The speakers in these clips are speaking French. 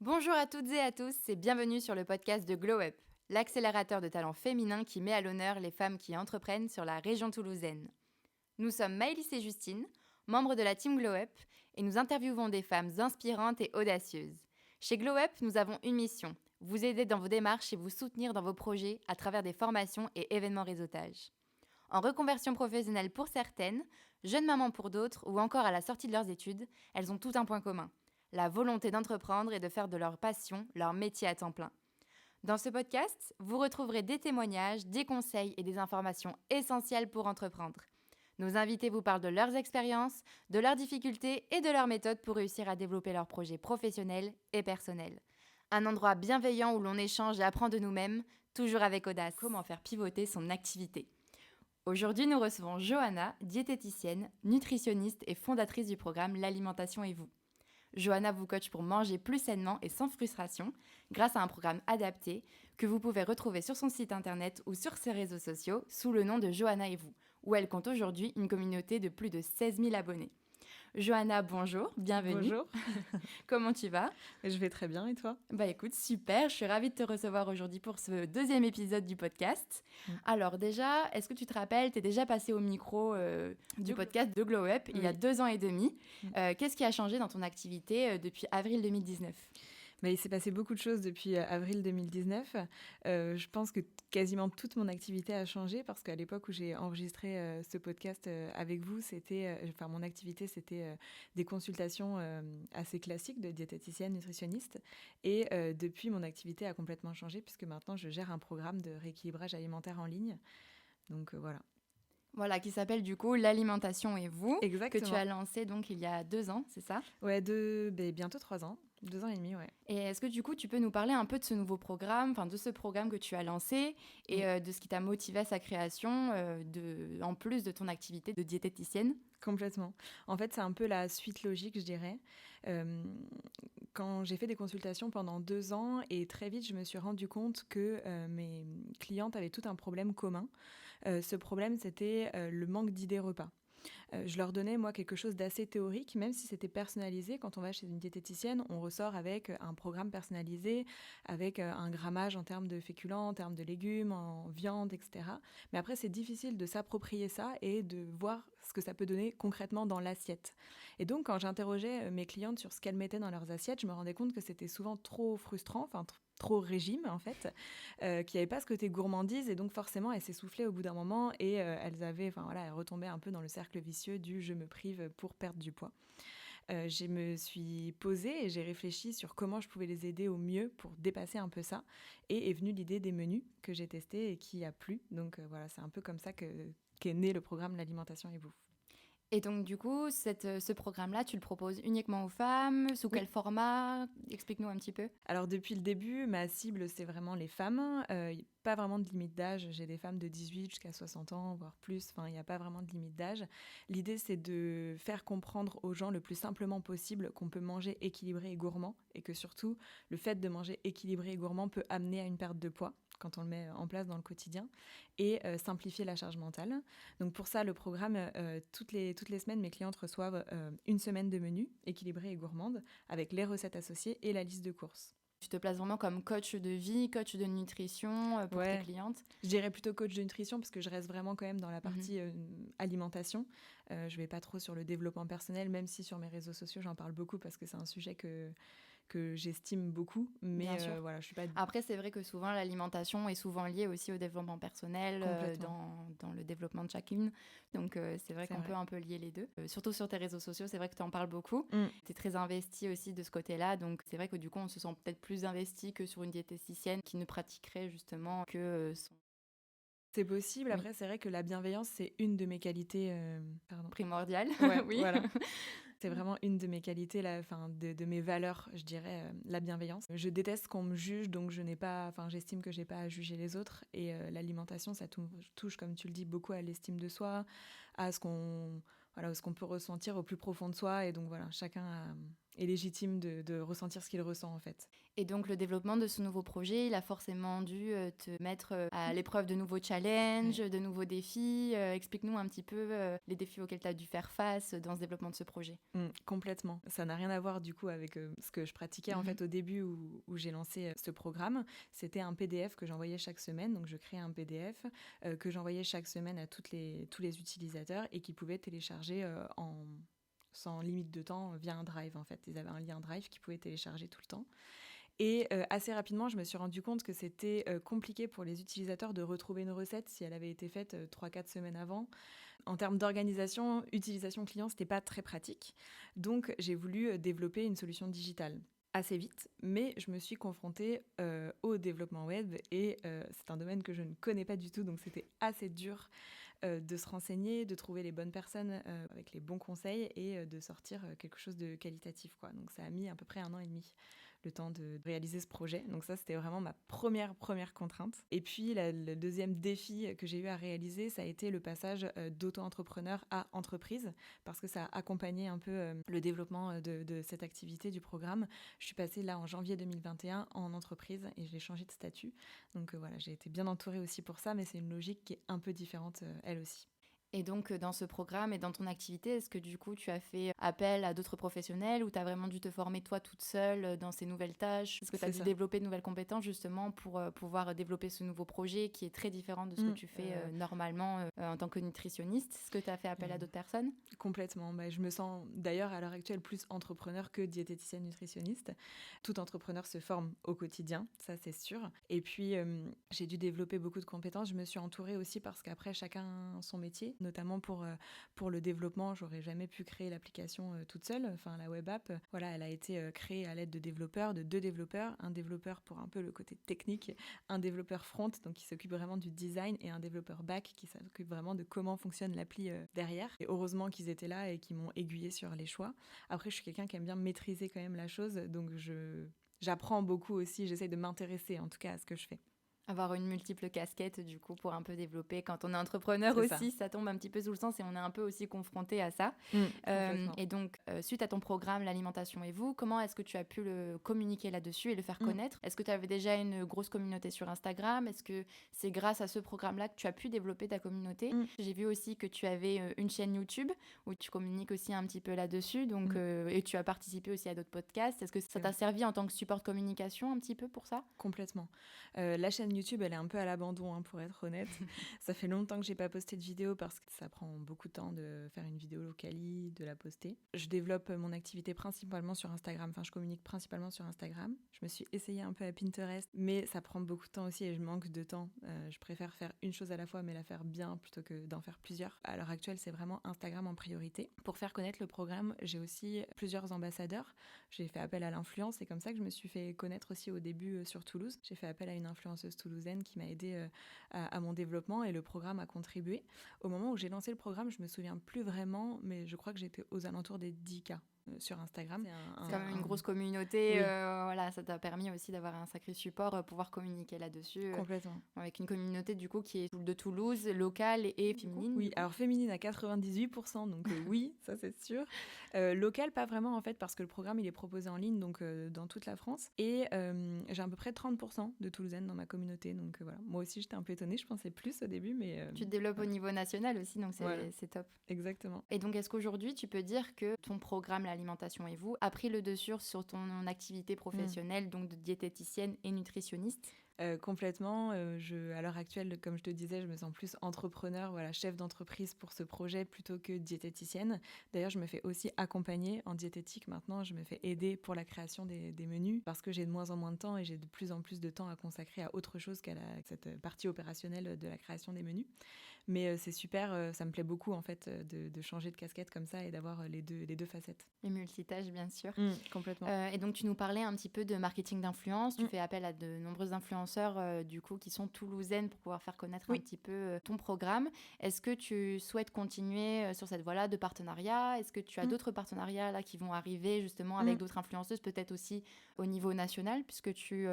Bonjour à toutes et à tous et bienvenue sur le podcast de Glow Up, l'accélérateur de talents féminins qui met à l'honneur les femmes qui entreprennent sur la région toulousaine. Nous sommes Maëlys et Justine, membres de la team Glow Up, et nous interviewons des femmes inspirantes et audacieuses. Chez Glow Up, nous avons une mission, vous aider dans vos démarches et vous soutenir dans vos projets à travers des formations et événements réseautage. En reconversion professionnelle pour certaines, jeunes mamans pour d'autres ou encore à la sortie de leurs études, elles ont tout un point commun, la volonté d'entreprendre et de faire de leur passion leur métier à temps plein. Dans ce podcast, vous retrouverez des témoignages, des conseils et des informations essentielles pour entreprendre. Nos invités vous parlent de leurs expériences, de leurs difficultés et de leurs méthodes pour réussir à développer leurs projets professionnels et personnels. Un endroit bienveillant où l'on échange et apprend de nous-mêmes, toujours avec audace. Comment faire pivoter son activité ? Aujourd'hui, nous recevons Johanna, diététicienne, nutritionniste et fondatrice du programme L'alimentation et vous. Johanna vous coach pour manger plus sainement et sans frustration grâce à un programme adapté que vous pouvez retrouver sur son site internet ou sur ses réseaux sociaux sous le nom de Johanna et vous, où elle compte aujourd'hui une communauté de plus de 16 000 abonnés. Johanna, bonjour, bienvenue. Bonjour. Comment tu vas ? Je vais très bien et toi ? Bah écoute, super, je suis ravie de te recevoir aujourd'hui pour ce deuxième épisode du podcast. Alors déjà, est-ce que tu te rappelles, tu es déjà passée au micro du podcast de Glow Up il y a 2 ans et demi. Qu'est-ce qui a changé dans ton activité depuis avril 2019 ? Il s'est passé beaucoup de choses depuis avril 2019. Je pense que quasiment toute mon activité a changé parce qu'à l'époque où j'ai enregistré ce podcast avec vous, mon activité, c'était des consultations assez classiques de diététicienne, nutritionniste. Et depuis, mon activité a complètement changé puisque maintenant, je gère un programme de rééquilibrage alimentaire en ligne. Donc voilà. Voilà, qui s'appelle du coup L'alimentation et vous, Exactement. que tu as lancé donc il y a 2 ans, c'est ça ? Ouais, bientôt 3 ans. 2 ans et demi, ouais. Et est-ce que du coup, tu peux nous parler un peu de ce nouveau programme, enfin de ce programme que tu as lancé et de ce qui t'a motivé à sa création, en plus de ton activité de diététicienne ? Complètement. En fait, c'est un peu la suite logique, je dirais. Quand j'ai fait des consultations pendant 2 ans, et très vite, je me suis rendu compte que mes clientes avaient tout un problème commun. Ce problème, c'était le manque d'idées repas. Je leur donnais, moi, quelque chose d'assez théorique, même si c'était personnalisé. Quand on va chez une diététicienne, on ressort avec un programme personnalisé, avec un grammage en termes de féculents, en termes de légumes, en viande, etc. Mais après, c'est difficile de s'approprier ça et de voir ce que ça peut donner concrètement dans l'assiette. Et donc, quand j'interrogeais mes clientes sur ce qu'elles mettaient dans leurs assiettes, je me rendais compte que c'était souvent trop frustrant, trop régime en fait, qui n'avait pas ce côté gourmandise et donc forcément elles s'essoufflaient au bout d'un moment et elles retombaient un peu dans le cercle vicieux du je me prive pour perdre du poids. Je me suis posée et j'ai réfléchi sur comment je pouvais les aider au mieux pour dépasser un peu ça et est venue l'idée des menus que j'ai testés et qui a plu. Donc voilà, c'est un peu comme ça qu'est né le programme L'alimentation et vous. Et donc, du coup, ce programme-là, tu le proposes uniquement aux femmes ? Sous quel format ? Explique-nous un petit peu. Alors, depuis le début, ma cible, c'est vraiment les femmes. Pas vraiment de limite d'âge. J'ai des femmes de 18 jusqu'à 60 ans, voire plus. Enfin, il n'y a pas vraiment de limite d'âge. L'idée, c'est de faire comprendre aux gens le plus simplement possible qu'on peut manger équilibré et gourmand et que surtout, le fait de manger équilibré et gourmand peut amener à une perte de poids quand on le met en place dans le quotidien, et simplifier la charge mentale. Donc pour ça, le programme, toutes les semaines, mes clientes reçoivent une semaine de menu équilibré et gourmande, avec les recettes associées et la liste de courses. Tu te places vraiment comme coach de vie, coach de nutrition pour tes clientes ? Je dirais plutôt coach de nutrition parce que je reste vraiment quand même dans la partie alimentation. Je vais pas trop sur le développement personnel, même si sur mes réseaux sociaux, j'en parle beaucoup parce que c'est un sujet que j'estime beaucoup. Mais voilà, je suis pas... Après, c'est vrai que souvent, l'alimentation est souvent liée aussi au développement personnel, dans le développement de chacune. Donc, c'est vrai qu'on peut un peu lier les deux. Surtout sur tes réseaux sociaux, c'est vrai que tu en parles beaucoup. Tu es très investie aussi de ce côté-là. Donc, c'est vrai que du coup, on se sent peut-être plus investi que sur une diététicienne qui ne pratiquerait justement que son... C'est possible. Après, c'est vrai que la bienveillance, c'est une de mes qualités... primordiales. Ouais, oui. Voilà. C'est vraiment une de mes qualités, de mes valeurs, je dirais, la bienveillance. Je déteste qu'on me juge, donc j'estime que j'ai pas à juger les autres. Et l'alimentation, ça touche, comme tu le dis, beaucoup à l'estime de soi, à ce qu'on peut ressentir au plus profond de soi. Et donc voilà, chacun est légitime de ressentir ce qu'il ressent en fait. Et donc le développement de ce nouveau projet, il a forcément dû te mettre à l'épreuve de nouveaux challenges, de nouveaux défis. Explique-nous un petit peu les défis auxquels tu as dû faire face dans ce développement de ce projet. Complètement. Ça n'a rien à voir du coup avec ce que je pratiquais en fait au début où j'ai lancé ce programme. C'était un PDF que j'envoyais chaque semaine. Donc je créais un PDF que j'envoyais chaque semaine à tous les utilisateurs et qui pouvaient télécharger sans limite de temps via un Drive en fait. Ils avaient un lien Drive qu'ils pouvaient télécharger tout le temps. Et assez rapidement, je me suis rendu compte que c'était compliqué pour les utilisateurs de retrouver une recette si elle avait été faite 3-4 semaines avant. En termes d'organisation, utilisation client, c'était pas très pratique. Donc, j'ai voulu développer une solution digitale assez vite, mais je me suis confrontée au développement web et c'est un domaine que je ne connais pas du tout, donc c'était assez dur de se renseigner, de trouver les bonnes personnes avec les bons conseils et de sortir quelque chose de qualitatif, quoi. Donc, ça a mis à peu près 1 an et demi. Le temps de réaliser ce projet. Donc ça, c'était vraiment ma première contrainte. Et puis, le deuxième défi que j'ai eu à réaliser, ça a été le passage d'auto-entrepreneur à entreprise, parce que ça a accompagné un peu le développement de cette activité, du programme. Je suis passée là en janvier 2021 en entreprise et j'ai changé de statut. Donc voilà, j'ai été bien entourée aussi pour ça, mais c'est une logique qui est un peu différente, elle aussi. Et donc, dans ce programme et dans ton activité, est-ce que du coup, tu as fait appel à d'autres professionnels ou tu as vraiment dû te former toi toute seule dans ces nouvelles tâches? Est-ce que tu as dû développer de nouvelles compétences justement pour pouvoir développer ce nouveau projet qui est très différent de ce que tu fais normalement en tant que nutritionniste? Est-ce que tu as fait appel à d'autres personnes? Complètement. Je me sens d'ailleurs à l'heure actuelle plus entrepreneur que diététicienne nutritionniste. Tout entrepreneur se forme au quotidien, ça c'est sûr. Et puis, j'ai dû développer beaucoup de compétences. Je me suis entourée aussi parce qu'après, chacun son métier. Notamment pour le développement, j'aurais jamais pu créer l'application toute seule. Enfin, la web app, voilà, elle a été créée à l'aide de développeurs, de 2 développeurs, un développeur pour un peu le côté technique, un développeur front, donc qui s'occupe vraiment du design, et un développeur back qui s'occupe vraiment de comment fonctionne l'appli derrière. Et heureusement qu'ils étaient là et qu'ils m'ont aiguillée sur les choix. Après, je suis quelqu'un qui aime bien maîtriser quand même la chose, donc j'apprends beaucoup aussi, j'essaie de m'intéresser en tout cas à ce que je fais. Avoir une multiple casquette, du coup, pour un peu développer. Quand on est entrepreneur aussi, ça tombe un petit peu sous le sens et on est un peu aussi confronté à ça. Et donc, suite à ton programme L'alimentation et vous, comment est-ce que tu as pu le communiquer là-dessus et le faire connaître? Est-ce que tu avais déjà une grosse communauté sur Instagram? Est-ce que c'est grâce à ce programme-là que tu as pu développer ta communauté? J'ai vu aussi que tu avais une chaîne YouTube où tu communiques aussi un petit peu là-dessus. Donc, et tu as participé aussi à d'autres podcasts. Est-ce que ça t'a servi en tant que support de communication un petit peu pour ça? Complètement. La chaîne YouTube, elle est un peu à l'abandon, pour être honnête. Ça fait longtemps que j'ai pas posté de vidéo parce que ça prend beaucoup de temps de faire une vidéo locali, de la poster. Je développe mon activité principalement sur Instagram. Enfin, je communique principalement sur Instagram. Je me suis essayée un peu à Pinterest, mais ça prend beaucoup de temps aussi et je manque de temps. Je préfère faire une chose à la fois, mais la faire bien plutôt que d'en faire plusieurs. À l'heure actuelle, c'est vraiment Instagram en priorité. Pour faire connaître le programme, j'ai aussi plusieurs ambassadeurs. J'ai fait appel à l'influence. C'est comme ça que je me suis fait connaître aussi au début sur Toulouse. J'ai fait appel à une influenceuse toulousaine qui m'a aidée à mon développement et le programme a contribué. Au moment où j'ai lancé le programme, je me souviens plus vraiment, mais je crois que j'étais aux alentours des 10K sur Instagram. C'est quand même une grosse communauté. Oui. Voilà, ça t'a permis aussi d'avoir un sacré support, pouvoir communiquer là-dessus. Complètement. Avec une communauté du coup qui est de Toulouse, locale et féminine. Oui, alors féminine à 98%, donc oui, ça c'est sûr. Locale, pas vraiment en fait, parce que le programme il est proposé en ligne, donc dans toute la France. Et j'ai à peu près 30% de Toulousaines dans ma communauté, donc voilà. Moi aussi j'étais un peu étonnée, je pensais plus au début, mais... Tu te développes au niveau national aussi, donc c'est top. Exactement. Et donc est-ce qu'aujourd'hui tu peux dire que ton programme L'alimentation et vous a pris le dessus sur ton activité professionnelle, donc de diététicienne et nutritionniste? Complètement. À l'heure actuelle, comme je te disais, je me sens plus entrepreneur, voilà, chef d'entreprise pour ce projet plutôt que diététicienne. D'ailleurs, je me fais aussi accompagner en diététique maintenant. Je me fais aider pour la création des menus parce que j'ai de moins en moins de temps et j'ai de plus en plus de temps à consacrer à autre chose qu'à cette partie opérationnelle de la création des menus. Mais c'est super, ça me plaît beaucoup en fait de changer de casquette comme ça et d'avoir les deux facettes. Les multitâches, bien sûr. Complètement. Et donc tu nous parlais un petit peu de marketing d'influence. Tu fais appel à de nombreux influenceurs du coup qui sont toulousaines pour pouvoir faire connaître un petit peu ton programme. Est-ce que tu souhaites continuer sur cette voie-là de partenariat? Est-ce que tu as d'autres partenariats là qui vont arriver justement avec d'autres influenceuses, peut-être aussi au niveau national, puisque tu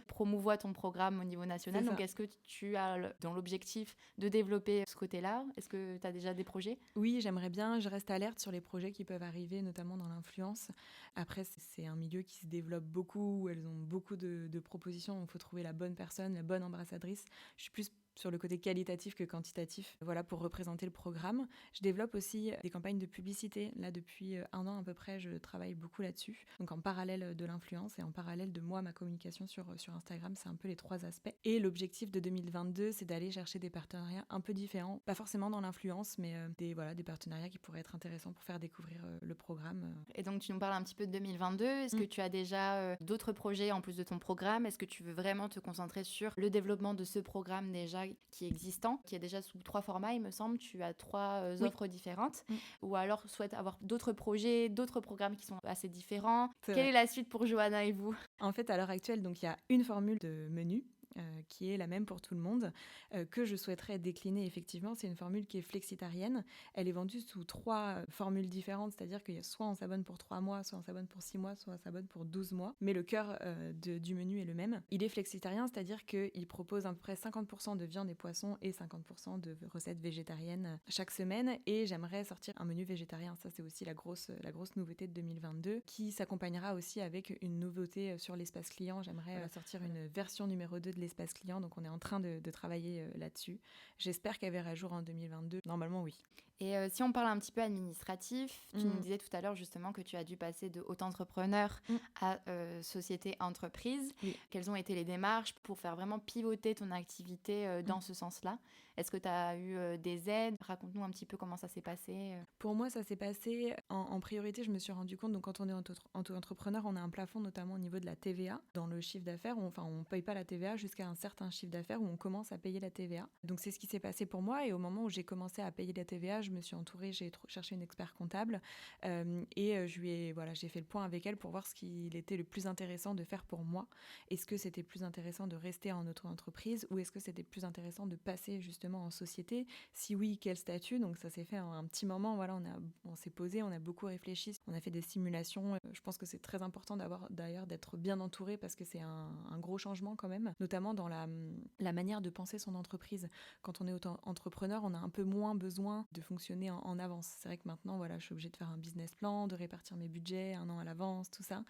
promouvois ton programme au niveau national? Donc est-ce que tu as dans l'objectif de développer développer ce côté-là? Est-ce que tu as déjà des projets? Oui, j'aimerais bien, je reste alerte sur les projets qui peuvent arriver, notamment dans l'influence. Après, c'est un milieu qui se développe beaucoup, où elles ont beaucoup de propositions, donc il faut trouver la bonne personne, la bonne ambassadrice. Je suis plus sur le côté qualitatif que quantitatif, voilà, pour représenter le programme. Je développe aussi des campagnes de publicité. Là, depuis 1 an à peu près, je travaille beaucoup là-dessus. Donc en parallèle de l'influence et en parallèle de moi, ma communication sur Instagram, c'est un peu les 3 aspects. Et l'objectif de 2022, c'est d'aller chercher des partenariats un peu différents, pas forcément dans l'influence, mais des partenariats qui pourraient être intéressants pour faire découvrir le programme. Et donc, tu nous parles un petit peu de 2022. Est-ce que tu as déjà d'autres projets en plus de ton programme? Est-ce que tu veux vraiment te concentrer sur le développement de ce programme déjà qui est existant, qui est déjà sous 3 formats, il me semble? Tu as 3 offres différentes. Ou alors souhaites avoir d'autres projets, d'autres programmes qui sont assez différents? Quelle est la suite pour Johanna et vous? En fait, à l'heure actuelle, donc il y a une formule de menu qui est la même pour tout le monde, que je souhaiterais décliner effectivement. C'est une formule qui est flexitarienne. Elle est vendue sous 3 formules différentes, c'est-à-dire qu'il y a soit on s'abonne pour 3 mois, soit on s'abonne pour 6 mois, soit on s'abonne pour 12 mois. Mais le cœur du menu est le même. Il est flexitarien, c'est-à-dire qu'il propose à peu près 50% de viande et poissons et 50% de recettes végétariennes chaque semaine. Et j'aimerais sortir un menu végétarien. Ça, c'est aussi la grosse nouveauté de 2022, qui s'accompagnera aussi avec une nouveauté sur l'espace client. J'aimerais sortir une version numéro 2 de l'espace client, donc on est en train de travailler là-dessus. J'espère qu'elle verra jour en 2022. Normalement, oui. Et si on parle un petit peu administratif, tu nous disais tout à l'heure justement que tu as dû passer de auto-entrepreneur à société-entreprise. Oui. Quelles ont été les démarches pour faire vraiment pivoter ton activité dans ce sens-là? Est-ce que tu as eu des aides? Raconte-nous un petit peu comment ça s'est passé. Pour moi, ça s'est passé en priorité. Je me suis rendu compte, donc quand on est auto-entrepreneur, on a un plafond notamment au niveau de la TVA. Dans le chiffre d'affaires, on ne paye pas la TVA jusqu'à un certain chiffre d'affaires où on commence à payer la TVA. Donc c'est ce qui s'est passé pour moi, et au moment où j'ai commencé à payer la TVA, je me suis entourée, j'ai cherché une expert comptable et j'ai fait le point avec elle pour voir ce qu'il était le plus intéressant de faire pour moi. Est-ce que c'était plus intéressant de rester en auto-entreprise ou est-ce que c'était plus intéressant de passer justement en société? Si oui, quel statut? Donc ça s'est fait en un petit moment, voilà, on s'est posé, on a beaucoup réfléchi, on a fait des simulations. Je pense que c'est très important d'ailleurs d'être bien entouré parce que c'est un gros changement quand même, notamment dans la manière de penser son entreprise. Quand on est auto-entrepreneur, on a un peu moins besoin de fonctionner en avance. C'est vrai que maintenant, voilà, je suis obligée de faire un business plan, de répartir mes budgets 1 an à l'avance, tout ça.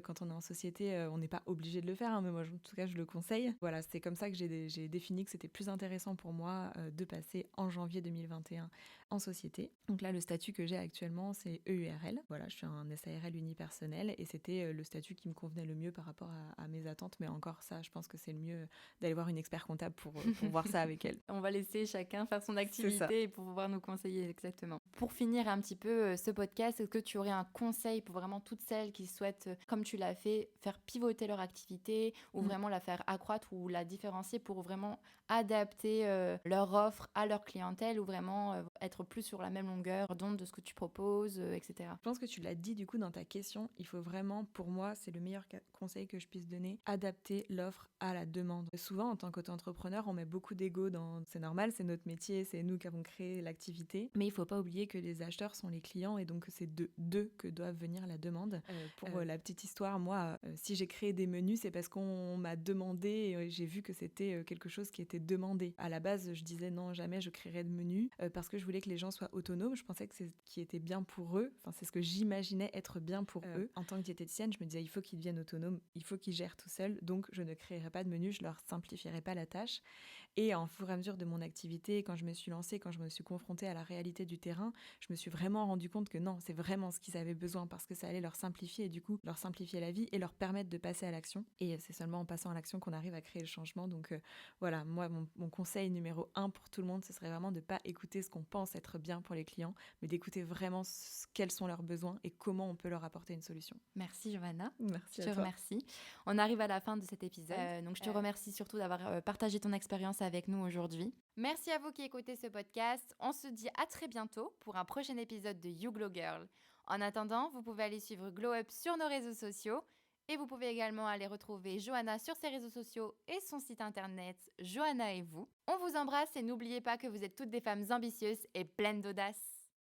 Quand on est en société, on n'est pas obligé de le faire, mais moi, en tout cas, je le conseille. Voilà, c'est comme ça que j'ai défini que c'était plus intéressant pour moi de passer en janvier 2021 en société. Donc là, le statut que j'ai actuellement, c'est EURL. Voilà, je suis un SARL unipersonnel et c'était le statut qui me convenait le mieux par rapport à mes attentes. Mais encore ça, je pense que c'est le mieux d'aller voir une expert comptable pour voir ça avec elle. On va laisser chacun faire son activité et pour pouvoir nous conseiller exactement. Pour finir un petit peu ce podcast, est-ce que tu aurais un conseil pour vraiment toutes celles qui souhaitent, comme tu l'as fait, faire pivoter leur activité ou vraiment la faire accroître ou la différencier pour vraiment adapter leur offre à leur clientèle ou vraiment être plus sur la même longueur d'onde de ce que tu proposes, etc. Je pense que tu l'as dit du coup dans ta question, il faut vraiment, pour moi, c'est le meilleur conseil que je puisse donner, adapter l'offre à la demande. Souvent, en tant qu'auto-entrepreneur, on met beaucoup d'ego dans... C'est normal, c'est notre métier, c'est nous qui avons créé l'activité, mais il ne faut pas oublier que les acheteurs sont les clients et donc c'est d'eux que doivent venir la demande. Pour la petite histoire, moi, si j'ai créé des menus, c'est parce qu'on m'a demandé et j'ai vu que c'était quelque chose qui était demandé. À la base, je disais non, jamais je créerais de menus parce que je voulais que les gens soient autonomes. Je pensais que c'est ce qui était bien pour eux. Enfin, c'est ce que j'imaginais être bien pour eux. En tant que diététicienne, je me disais il faut qu'ils deviennent autonomes, il faut qu'ils gèrent tout seuls. Donc, je ne créerai pas de menus, je leur simplifierai pas la tâche. Et en fur et à mesure de mon activité, quand je me suis lancée, quand je me suis confrontée à la réalité du terrain, je me suis vraiment rendu compte que non, c'est vraiment ce qu'ils avaient besoin parce que ça allait leur simplifier et du coup leur simplifier la vie et leur permettre de passer à l'action. Et c'est seulement en passant à l'action qu'on arrive à créer le changement. Donc voilà, moi, mon conseil numéro 1 pour tout le monde, ce serait vraiment de ne pas écouter ce qu'on pense être bien pour les clients, mais d'écouter vraiment quels sont leurs besoins et comment on peut leur apporter une solution. Merci Johanna. Merci je à te toi. remercie. On arrive à la fin de cet épisode, donc je te remercie surtout d'avoir partagé ton expérience avec nous aujourd'hui. Merci à vous qui écoutez ce podcast. On se dit à très bientôt pour un prochain épisode de You Glow Girl. En attendant, vous pouvez aller suivre Glow Up sur nos réseaux sociaux et vous pouvez également aller retrouver Johanna sur ses réseaux sociaux et son site internet Johanna et vous. On vous embrasse et n'oubliez pas que vous êtes toutes des femmes ambitieuses et pleines d'audace.